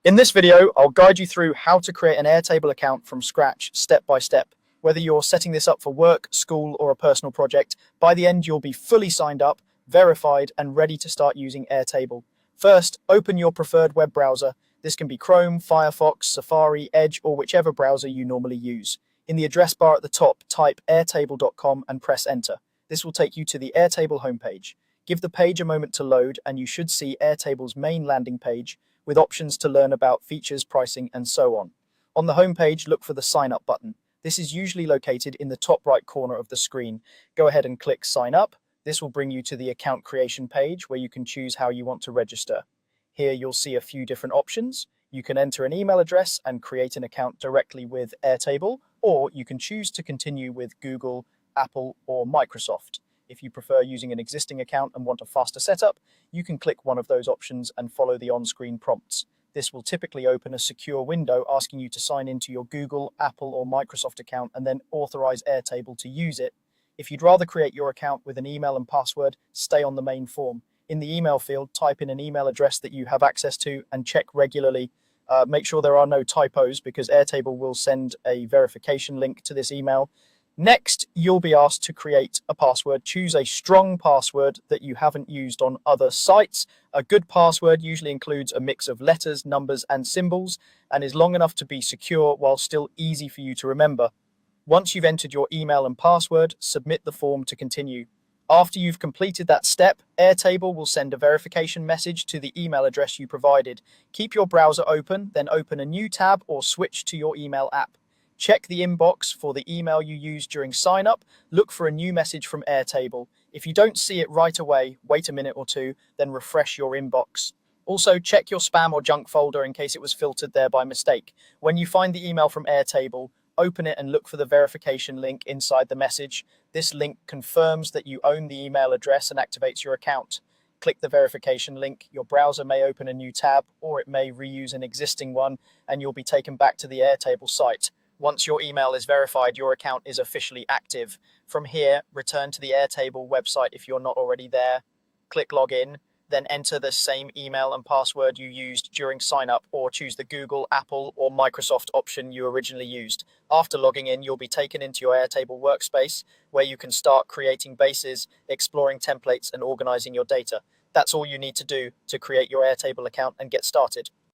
In this video, I'll guide you through how to create an Airtable account from scratch, step by step. Whether you're setting this up for work, school, or a personal project, by the end you'll be fully signed up, verified, and ready to start using Airtable. First, open your preferred web browser. This can be Chrome, Firefox, Safari, Edge, or whichever browser you normally use. In the address bar at the top, type airtable.com and press enter. This will take you to the Airtable homepage. Give the page a moment to load, and you should see Airtable's main landing page, with options to learn about features, pricing, and so on. On the homepage, look for the Sign Up button. This is usually located in the top right corner of the screen. Go ahead and click Sign Up. This will bring you to the account creation page where you can choose how you want to register. Here you'll see a few different options. You can enter an email address and create an account directly with Airtable, or you can choose to continue with Google, Apple, or Microsoft. If you prefer using an existing account and want a faster setup, you can click one of those options and follow the on-screen prompts. This will typically open a secure window asking you to sign into your Google, Apple, or Microsoft account and then authorize Airtable to use it. If you'd rather create your account with an email and password, stay on the main form. In the email field, type in an email address that you have access to and check regularly. Make sure there are no typos because Airtable will send a verification link to this email. Next, you'll be asked to create a password. Choose a strong password that you haven't used on other sites. A good password usually includes a mix of letters, numbers, and symbols, and is long enough to be secure while still easy for you to remember. Once you've entered your email and password, submit the form to continue. After you've completed that step, Airtable will send a verification message to the email address you provided. Keep your browser open, then open a new tab or switch to your email app. Check the inbox for the email you used during sign up. Look for a new message from Airtable. If you don't see it right away, wait a minute or two, then refresh your inbox. Also, check your spam or junk folder in case it was filtered there by mistake. When you find the email from Airtable, open it and look for the verification link inside the message. This link confirms that you own the email address and activates your account. Click the verification link. Your browser may open a new tab, or it may reuse an existing one, and you'll be taken back to the Airtable site. Once your email is verified, your account is officially active. From here, return to the Airtable website if you're not already there. Click Login, then enter the same email and password you used during sign up, or choose the Google, Apple, or Microsoft option you originally used. After logging in, you'll be taken into your Airtable workspace where you can start creating bases, exploring templates, and organizing your data. That's all you need to do to create your Airtable account and get started.